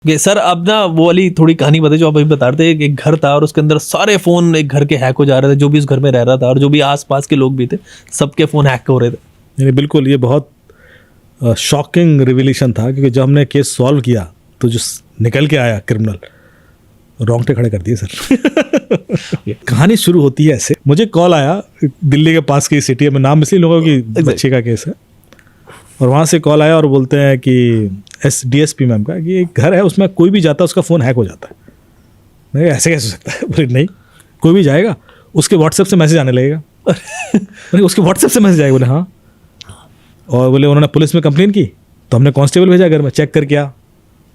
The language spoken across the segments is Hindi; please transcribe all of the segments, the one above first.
कि सर अब ना वो वाली थोड़ी कहानी बताइए जो आप अभी बता रहे थे कि एक घर था और उसके अंदर सारे फ़ोन एक घर के हैक हो जा रहे थे, जो भी उस घर में रह रहा था और जो भी आसपास के लोग भी थे सबके फ़ोन हैक हो रहे थे। नहीं बिल्कुल, ये बहुत शॉकिंग रिविलेशन था, क्योंकि जब हमने केस सॉल्व किया तो जो निकल के आया क्रिमिनल, रोंगटे खड़े कर दिए सर। कहानी शुरू होती है ऐसे, मुझे कॉल आया दिल्ली के पास की सिटी में, नाम इसलिए लूँगा कि बच्चे का केस है, और वहाँ से कॉल आया और बोलते हैं कि DSP मैम का कि एक घर है उसमें कोई भी जाता है उसका फ़ोन हैक हो जाता है। मैं ऐसे कैसे हो सकता है? बोले नहीं, कोई भी जाएगा उसके व्हाट्सएप से मैसेज आने लगेगा। बोले उसके व्हाट्सएप से मैसेज आएगा? बोले हाँ। और बोले उन्होंने पुलिस में कंप्लेन की तो हमने कांस्टेबल भेजा घर में, चेक करके आ।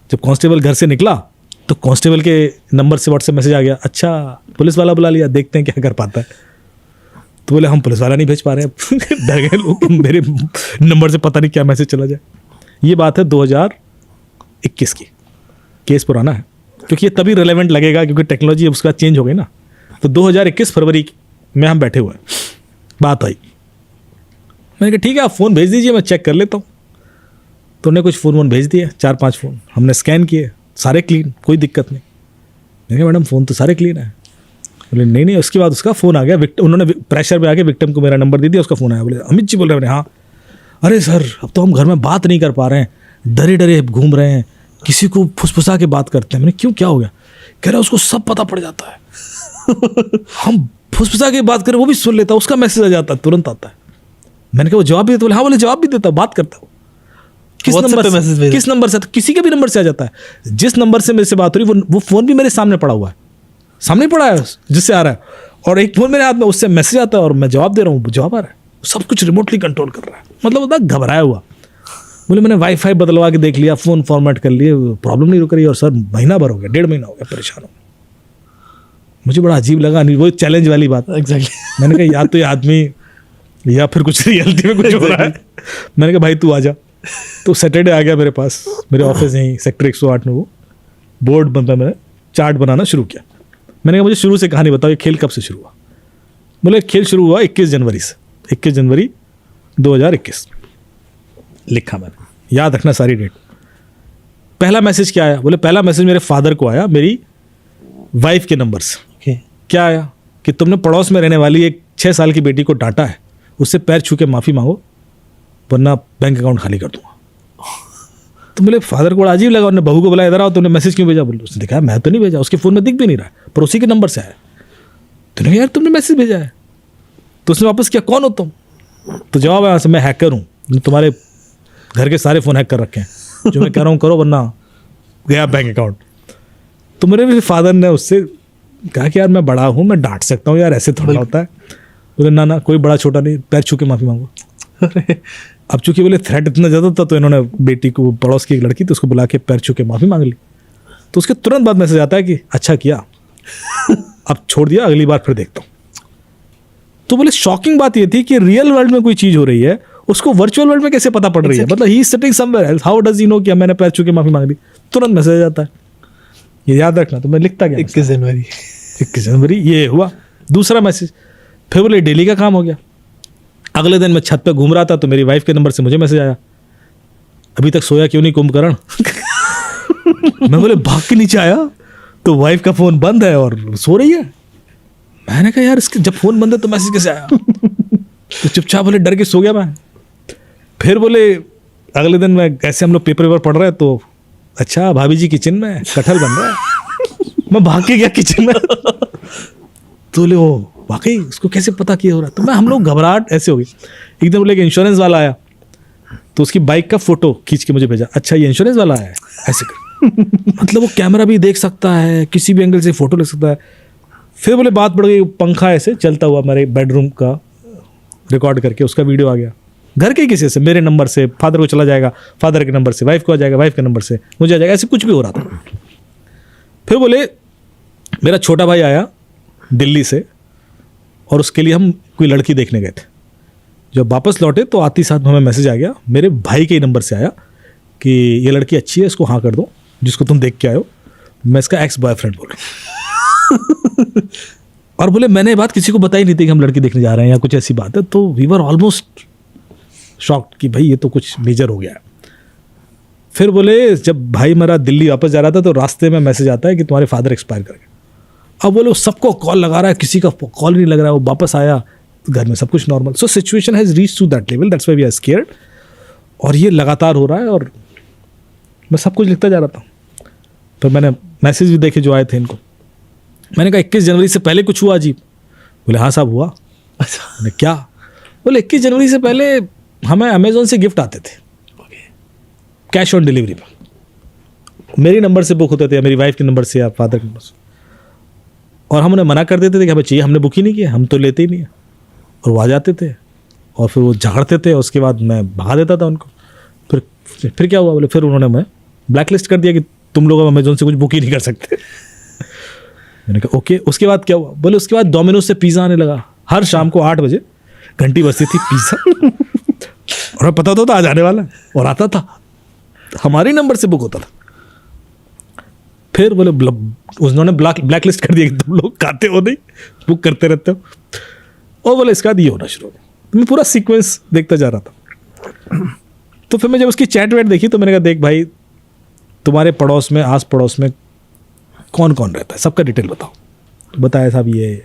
जब कांस्टेबल घर से निकला तो कांस्टेबल के नंबर से व्हाट्सएप मैसेज आ गया, अच्छा पुलिस वाला बुला लिया, देखते हैं क्या कर पाता है। तो बोले हम पुलिस वाला नहीं भेज पा रहे हैं, डर गए लोग, मेरे नंबर से पता नहीं क्या मैसेज चला जाए। ये बात है 2021 की, केस पुराना है क्योंकि ये तभी रिलेवेंट लगेगा क्योंकि टेक्नोलॉजी उसका चेंज हो गई ना। तो 2021 फरवरी में हम बैठे हुए हैं, बात आई, मैंने कहा ठीक है आप फ़ोन भेज दीजिए मैं चेक कर लेता हूँ। तो उन्होंने कुछ फ़ोन भेज दिए, 4-5 फ़ोन हमने स्कैन किए, सारे क्लीन, कोई दिक्कत नहीं। मैंने कहा मैडम फ़ोन तो सारे क्लीन है। बोले नहीं, उसके बाद उसका फ़ोन आ गया, उन्होंने प्रेशर पे आके विक्टिम को मेरा नंबर दे दिया, उसका फ़ोन आया। बोले अमित जी बोल रहे हैं? हाँ। अरे सर अब तो हम घर में बात नहीं कर पा रहे हैं, डरे डरे घूम रहे हैं, किसी को फुसफुसा के बात करते हैं। मैंने क्यों, क्या हो गया? कह रहा उसको सब पता पड़ जाता है। हम फुसफुसा के बात करें वो भी सुन लेता, उसका मैसेज आ जाता है, तुरंत आता है। मैंने कहा वो जवाब भी देता? बोले हाँ। बोले जवाब भी देता, बात करता हूँ। किस नंबर से? किसी के भी नंबर से आ जाता है। जिस नंबर से मेरे से बात हो रही वो फ़ोन भी मेरे सामने पड़ा हुआ है, सामने पड़ा है जिससे आ रहा है, और एक फ़ोन मेरे हाथ में, उससे मैसेज आता है और मैं जवाब दे रहा हूँ, जवाब आ रहा है। सब कुछ रिमोटली कंट्रोल कर रहा है, मतलब उतना घबराया हुआ। बोले मैंने वाईफाई बदलवा के देख लिया, फ़ोन फॉर्मेट कर लिए, प्रॉब्लम नहीं रुक रही, और सर महीना भर हो गया, 1.5 महीना हो गया, परेशान हो। मुझे बड़ा अजीब लगा, नहीं वो चैलेंज वाली बात। एग्जैक्टली। मैंने कहा या तो ये आदमी या फिर कुछ रियलिटी में कुछ हो रहा है। मैंने कहा भाई तू आ जा। तो सैटरडे आ गया मेरे पास, मेरे ऑफिस यहीं सेक्टर 108 में, वो बोर्ड बनता, मैंने चार्ट बनाना शुरू किया। मैंने कहा मुझे शुरू से कहानी बताओ, ये खेल कब से शुरू हुआ? बोले खेल शुरू हुआ 21 जनवरी से, 21 जनवरी 2021 लिखा मैंने, याद रखना सारी डेट। पहला मैसेज क्या आया? बोले पहला मैसेज मेरे फादर को आया मेरी वाइफ के नंबर से। क्या आया कि तुमने पड़ोस में रहने वाली एक 6 साल की बेटी को डांटा है, उससे पैर छू के माफ़ी मांगो वरना बैंक अकाउंट खाली कर दूंगा। तो मेरे फादर को बड़ा अजीब लगा, उन्होंने बहू को बोला इधर आओ, तुमने मैसेज क्यों भेजा? बोले उसने दिखाया मैं तो नहीं भेजा, उसके फ़ोन में दिख भी नहीं रहा है, पर उसी के नंबर से आया। तो यार तुमने मैसेज भेजा है? तो उसने वापस किया कौन हो तुम? तो जवाब है मैं हैकर हूँ, तुम्हारे घर के सारे फ़ोन हैक कर रखे हैं, जो मैं कह रहा हूँ करो वरना गया बैंक अकाउंट। तो मेरे फादर ने उससे कहा कि यार मैं बड़ा हूँ, मैं डांट सकता हूँ यार, ऐसे थोड़ा होता है। बोले ना कोई बड़ा छोटा नहीं, पैर छू के माफ़ी मांगो। अब चूंकि बोले थ्रेट इतना ज़्यादा था तो इन्होंने बेटी को, पड़ोस की एक लड़की थी, उसको बुला के पैर छू के माफ़ी मांग ली। तो उसके तुरंत बाद मैसेज आता है कि अच्छा किया, अब छोड़ दिया, अगली बार फिर देखता हूँ। तो बोले शॉकिंग बात ये थी कि रियल वर्ल्ड में कोई चीज़ हो रही है, उसको वर्चुअल वर्ल्ड में कैसे पता पड़ रही है? मतलब he is sitting somewhere else, how does he know कि मैंने पैर छू के माफ़ी मांग ली? तुरंत मैसेज आता है, ये याद रखना। तो मैं लिखता गया 21 जनवरी ये हुआ। दूसरा मैसेज, फिर बोले डेली का काम हो गया। अगले दिन मैं छत पे घूम रहा था तो मेरी वाइफ के नंबर से मुझे मैसेज आया, अभी तक सोया क्यों नहीं कुंभकर्ण? मैं बोले भाग के नीचे आया तो वाइफ का फ़ोन बंद है और सो रही है। मैंने कहा यार इसके जब फ़ोन बंद है तो मैसेज कैसे आया? तो चुपचाप बोले डर के सो गया मैं। फिर बोले अगले दिन मैं ऐसे हम लोग पेपर पढ़ रहे हैं तो अच्छा भाभी जी किचन में कटहल बन रहा है। मैं भाग के गया किचन में। तो बोले ओ वाकई उसको कैसे पता किया हो रहा? तो हम लोग घबराहट ऐसे हो गई। एकदम बोले एक इंश्योरेंस वाला आया तो उसकी बाइक का फोटो खींच के मुझे भेजा, अच्छा ये इंश्योरेंस वाला है ऐसे कर। मतलब वो कैमरा भी देख सकता है, किसी भी एंगल से फोटो ले सकता है। फिर बोले बात बढ़ गई, पंखा ऐसे चलता हुआ मेरे बेडरूम का रिकॉर्ड करके उसका वीडियो आ गया, घर के किसी से, मेरे नंबर से फादर को चला जाएगा, फादर के नंबर से वाइफ को आ जाएगा, वाइफ के नंबर से मुझे आ जाएगा, ऐसे कुछ भी हो रहा था। फिर बोले मेरा छोटा भाई आया दिल्ली से और उसके लिए हम कोई लड़की देखने गए थे। जब वापस लौटे तो आती साथ हमें मैसेज आ गया, मेरे भाई के नंबर से आया कि ये लड़की अच्छी है, इसको हाँ कर दो जिसको तुम देख के आए हो, मैं इसका एक्स बॉयफ्रेंड बोल रहा हूँ। और बोले मैंने ये बात किसी को बताई नहीं थी कि हम लड़की देखने जा रहे हैं या कुछ ऐसी बात है। तो वी वर ऑलमोस्ट शॉक्ड कि भाई ये तो कुछ मेजर हो गया है। फिर बोले जब भाई मेरा दिल्ली वापस जा रहा था तो रास्ते में मैसेज आता है कि तुम्हारे फादर एक्सपायर कर गए। अब बोले सबको कॉल लगा रहा है, किसी का कॉल नहीं लग रहा है, वो वापस आया तो घर में सब कुछ normal. So situation has reach to that level, that's why we are scared. और ये लगातार हो रहा है और मैं सब कुछ लिखता जा रहा था। फिर मैंने मैसेज भी देखे जो आए थे इनको। मैंने कहा 21 जनवरी से पहले कुछ हुआ अजीब? बोले हाँ साहब हुआ। अच्छा, मैंने क्या? बोले 21 जनवरी से पहले हमें अमेजोन से गिफ्ट आते थे कैश ऑन डिलीवरी पर, मेरे नंबर से बुक होते थे या मेरी वाइफ के नंबर से या फादर के नंबर से, और हम उन्हें मना कर देते थे कि हमें चाहिए, हमने बुक ही नहीं किया, हम तो लेते ही नहीं है। और वो आ जाते थे और फिर वो झगड़ते थे, उसके बाद मैं भगा देता था उनको। फिर क्या हुआ? बोले फिर उन्होंने मैं ब्लैक लिस्ट कर दिया कि तुम लोग अमेजोन से कुछ बुक ही नहीं कर सकते। मैंने कहा ओके। उसके बाद क्या हुआ? बोले उसके बाद डोमिनोज से पिज़्ज़ा आने लगा। हर शाम को 8 बजे घंटी बजती थी पिज़्ज़ा और हमें पता था आज आने वाला है और आता था, हमारे नंबर से बुक होता था। फिर बोले उन्होंने ब्लैक लिस्ट कर दिया कि तुम लोग खाते हो नहीं, बुक करते रहते हो। और बोले इसका ये होना शुरू हो गया। मैं पूरा सीक्वेंस देखता जा रहा था। तो फिर मैं जब उसकी चैट वैट देखी तो मैंने कहा देख भाई, तुम्हारे पड़ोस में, आस पड़ोस में कौन कौन रहता है, सबका डिटेल बताओ। तो बताया साहब ये।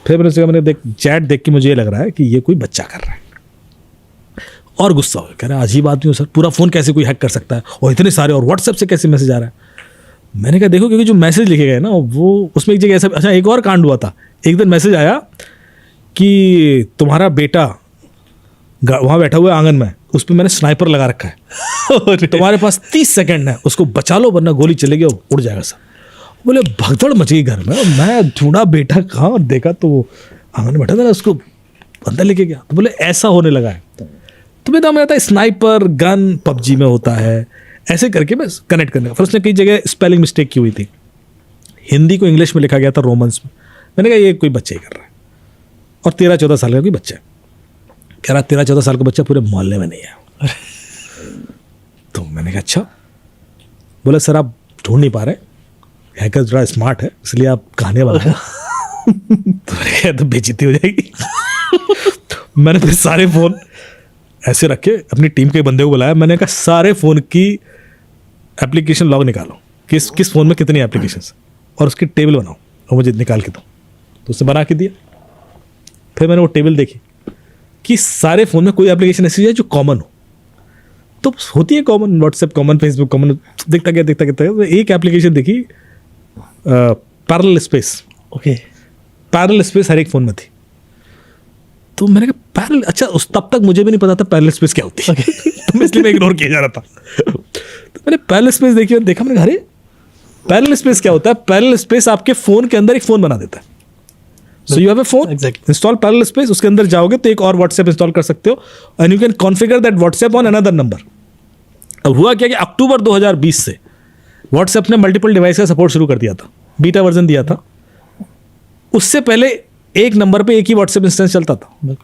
फिर मैंने उससे मैंने चैट देख के मुझे ये लग रहा है कि ये कोई बच्चा कर रहा है। और गुस्सा हो गया, कह रहा है अजीब आदमी हो सर, पूरा फ़ोन कैसे कोई हैक कर सकता है, और इतने सारे, और व्हाट्सएप से कैसे मैसेज आ रहा है। मैंने कहा देखो, क्योंकि जो मैसेज लिखे गए ना वो उसमें एक जगह ऐसा, अच्छा एक और कांड हुआ था। एक दिन मैसेज आया कि तुम्हारा बेटा वहाँ बैठा हुआ है आंगन में, उस पर मैंने स्नाइपर लगा रखा है तुम्हारे पास 30 सेकंड है, उसको बचा लो वरना गोली चलेगी और उड़ जाएगा सब। बोले भगदड़ मच गई घर में। मैं ढूंढा बेटा कहाँ, और देखा तो वो आंगन में बैठा था ना, उसको अंदर लेके गया। तो बोले ऐसा होने लगा है। तो मेरा में आता है स्नाइपर गन पबजी में होता है, ऐसे करके मैं कनेक्ट करने का। फिर उसने कई जगह स्पेलिंग मिस्टेक की हुई थी, हिंदी को इंग्लिश में लिखा गया था रोमन्स में। मैंने कहा ये कोई बच्चे ही कर रहा है, और 13-14 साल का कोई बच्चा है। कह रहा 13-14 साल का बच्चा पूरे मोहल्ले में नहीं है। तो मैंने कहा अच्छा। बोला सर आप ढूंढ नहीं पा रहे, हैकर थोड़ा स्मार्ट है इसलिए आप कहानियाँ बना। तो मैंने कहा तो बेइज्जती हो जाएगी। मैंने फिर सारे फ़ोन ऐसे रखे, अपनी टीम के बंदे को बुलाया। मैंने कहा सारे फ़ोन की एप्लीकेशन लॉग निकालो, किस फ़ोन में कितनी एप्लीकेशंस, और उसकी टेबल बनाओ और मुझे निकाल के दो। तो उसने बना के दिया। फिर मैंने वो टेबल देखी कि सारे फ़ोन में कोई एप्लीकेशन ऐसी है जो कॉमन हो। तो होती है common, WhatsApp common, Facebook common. देखता गया एक एप्लीकेशन देखी, parallel space. Okay, parallel space हर एक फ़ोन में थी। तो मैंने कहा पैरेलल, अच्छा तब तक मुझे भी नहीं पता था पैरेलल स्पेस क्या होती है। तो मैं इसलिए मैं इग्नोर किया जा रहा था। तो मैंने पैरेलल स्पेस देखी और देखा, मैंने कहा अरे पैरेलल स्पेस क्या होता है? पैरेलल स्पेस आपके फ़ोन के अंदर एक फ़ोन बना देता है। So you have a phone, install parallel space, उसके अंदर जाओगे तो एक और व्हाट्सएप इंस्टॉल कर सकते हो, and you can configure that WhatsApp on another number. अब हुआ क्या कि अक्टूबर 2020 से व्हाट्सएप ने मल्टीपल डिवाइस का सपोर्ट शुरू कर दिया था, बीटा वर्जन दिया था। उससे पहले एक नंबर पे एक ही व्हाट्सएप इंस्टेंस चलता था,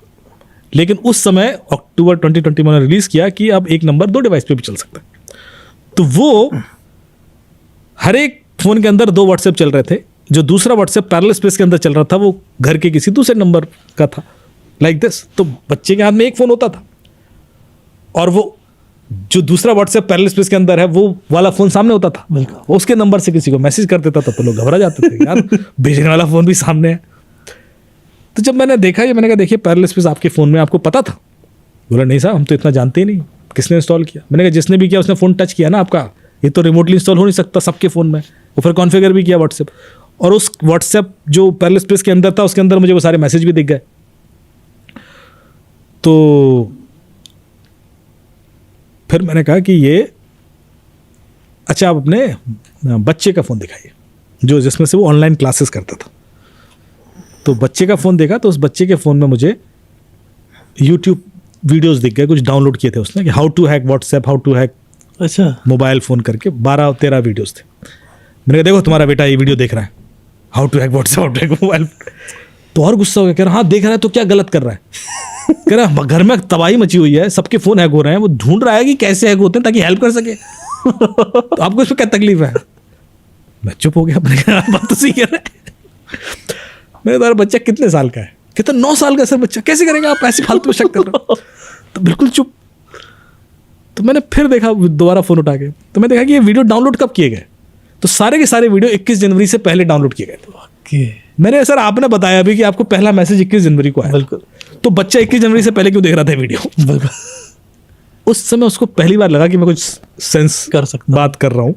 लेकिन उस समय अक्टूबर 2020 में रिलीज किया कि अब एक नंबर 2 डिवाइस पे भी चल सकता है। तो वो हर एक फोन के अंदर 2 व्हाट्सएप चल रहे थे। जो दूसरा व्हाट्सएप पैरेलल स्पेस के अंदर चल रहा था वो घर के किसी दूसरे नंबर का था, लाइक दिस। तो बच्चे के हाथ में एक फ़ोन होता था, और वो जो दूसरा व्हाट्सएप पैरेलल स्पेस के अंदर है वो वाला फ़ोन सामने होता था। वो उसके नंबर से किसी को मैसेज कर देता था तो लोग घबरा जाते थे, यार भेजने वाला फ़ोन भी सामने है। तो जब मैंने देखा ये, मैंने कहा देखिए पैरेलल स्पेस आपके फ़ोन में, आपको पता था? बोला नहीं साहब हम तो इतना जानते ही नहीं, किसने इंस्टॉल किया? मैंने कहा जिसने भी किया उसने फ़ोन टच किया ना आपका, ये तो रिमोटली इंस्टॉल हो नहीं सकता सबके फ़ोन में। वो फिर कॉन्फ़िगर भी किया व्हाट्सएप, और उस व्हाट्सएप जो पैरेलल स्पेस के अंदर था उसके अंदर मुझे वो सारे मैसेज भी दिख गए। तो फिर मैंने कहा कि ये अच्छा आप अपने बच्चे का फ़ोन दिखाइए, जो जिसमें से वो ऑनलाइन क्लासेस करता था। तो बच्चे का फ़ोन देखा तो उस बच्चे के फ़ोन में मुझे यूट्यूब वीडियोस दिख गए, कुछ डाउनलोड किए थे उसने, कि how to hack WhatsApp, how to hack अच्छा मोबाइल फ़ोन करके 12-13 वीडियोस थे। मैंने कहा देखो तुम्हारा बेटा ये वीडियो देख रहा है, how to hack WhatsApp, how to hack mobile. तो और गुस्सा हो गया, कह रहा हाँ देख रहा है तो क्या गलत कर रहा है? कह रहा घर में तबाही मची हुई है, सबके फ़ोन हैक हो रहे हैं, वो ढूंढ रहा है कि कैसे हैक होते हैं ताकि हेल्प कर सके। तो आपको इसमें क्या तकलीफ है? मैं चुप हो गया, मैंने कहा बात तो सही कह रहा है। मेरा तुम्हारा बच्चा कितने साल का है? कहता 9 साल का सर बच्चा, कैसे करेगा आप, ऐसे फालतू में शक कर रहे हो? तो बिल्कुल चुप। तो मैंने फिर देखा दोबारा फ़ोन उठा के, तो मैं देखा कि ये वीडियो डाउनलोड कब किए गए। तो सारे के सारे वीडियो 21 जनवरी से पहले डाउनलोड किए गए थे। मैंने सर आपने बताया अभी कि आपको पहला मैसेज 21 जनवरी को आया, बिल्कुल। तो बच्चा 21 जनवरी से पहले क्यों देख रहा था वीडियो? बिल्कुल। उस समय उसको पहली बार लगा कि मैं कुछ सेंस कर सकता बात कर रहा हूँ,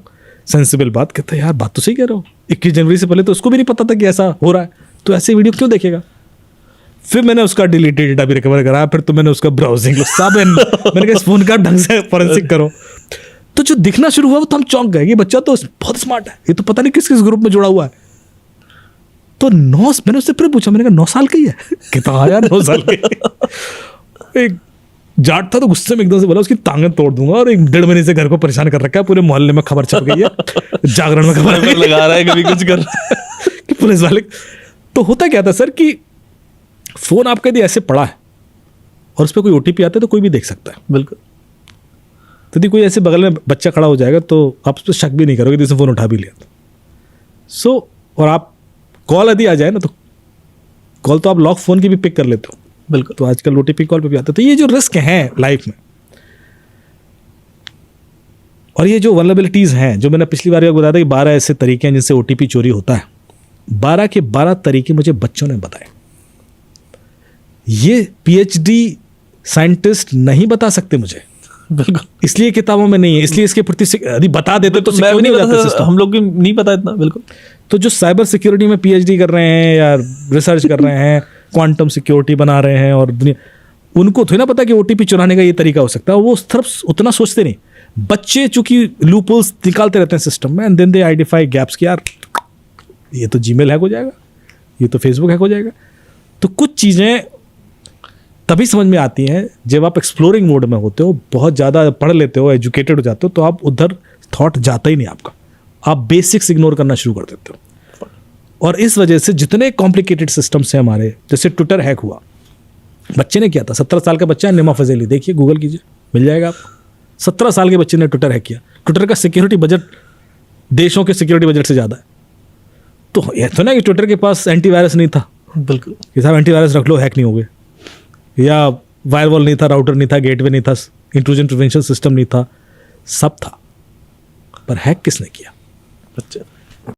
सेंसिबल बात। कहता है यार बात तो सही कह रहा हूँ, 21 जनवरी से पहले तो उसको भी नहीं पता था कि ऐसा हो रहा है, तो ऐसे वीडियो क्यों देखेगा? फिर मैंने उसका डिलीटेड डेटा भी रिकवर करा, फिर तो मैंने उसका ब्राउजिंग सब मैंने कहा इस फोन का ढंग से फॉरेंसिक करो। तो जो दिखना शुरू हुआ वो तो हम चौंक गए, ये बच्चा तो बहुत स्मार्ट है, ये तो पता नहीं किस किस ग्रुप में जुड़ा हुआ है। तो मैंने उससे फिर पूछा, मैंने कहा 9 साल का ही है? कहता हाँ यार 9 साल का। एक जाट था तो गुस्से में एकदम से बोला उसकी टांगें तोड़ दूंगा, और 1.5 महीने से घर को परेशान कर रखा है, पूरे मोहल्ले में खबर छप गई है, जागरण में खबर लगा रहा है, कभी कुछ कर रहा है कि पुलिस वाले। तो होता क्या था सर कि फोन आपका यदि ऐसे पड़ा है और उस पर कोई ओटीपी आता है तो कोई भी देख सकता है। बिल्कुल। तो यदि कोई ऐसे बगल में बच्चा खड़ा हो जाएगा तो आप उस पर शक भी नहीं करोगे कि इसने फोन उठा भी लिया। सो और आप कॉल यदि आ जाए ना, तो कॉल तो आप लॉक फोन की भी पिक कर लेते हो। बिल्कुल। तो आजकल ओटीपी कॉल पे भी आते हैं। तो ये जो रिस्क हैं लाइफ में, और ये जो वल्नरेबिलिटीज हैं, जो मैंने पिछली बार बताया था कि 12 ऐसे तरीके हैं जिनसे ओटीपी चोरी होता है, 12 के 12 तरीके मुझे बच्चों ने बताए। ये पीएचडी साइंटिस्ट नहीं बता सकते मुझे, बिल्कुल, इसलिए किताबों में नहीं है, इसलिए इसके प्रति यदि बता देते तो मैं नहीं हो जाता पता, सिस्टम। हम लोग भी नहीं पता इतना। बिल्कुल। तो जो साइबर सिक्योरिटी में पीएचडी कर रहे हैं या रिसर्च कर रहे हैं, क्वांटम सिक्योरिटी बना रहे हैं, और दुनिया, उनको थोड़ी ना पता कि ओटीपी चुराने का ये तरीका हो सकता है, वो उस तरफ उतना सोचते नहीं। बच्चे चूंकि लूपहोल्स निकालते रहते हैं सिस्टम में, and then they identify gaps कि यार ये तो जीमेल हैक हो जाएगा, ये तो फेसबुक हैक हो जाएगा। तो कुछ चीज़ें तभी समझ में आती हैं जब आप एक्सप्लोरिंग मोड में होते हो, बहुत ज़्यादा पढ़ लेते हो, एजुकेटेड हो जाते हो, तो आप उधर थॉट जाता ही नहीं आपका, आप बेसिक्स इग्नोर करना शुरू कर देते हो। और इस वजह से जितने कॉम्प्लिकेटेड सिस्टम्स हैं हमारे, जैसे ट्विटर हैक हुआ, बच्चे ने किया था, 17 साल का बच्चा है, निमा फजेली, देखिए गूगल कीजिए मिल जाएगा आपको। 17 साल के बच्चे ने ट्विटर हैक किया। ट्विटर का सिक्योरिटी बजट देशों के सिक्योरिटी बजट से ज़्यादा है। तो यह तो ना कि ट्विटर के पास एंटीवायरस नहीं था, बिल्कुल, कि साहब एंटीवायरस रख लो हैक नहीं हो गए, या वायरवॉल नहीं था, राउटर नहीं था, गेटवे नहीं था, इंट्रूजन प्रिवेंशन सिस्टम नहीं था, सब था, पर हैक किसने किया? बच्चे।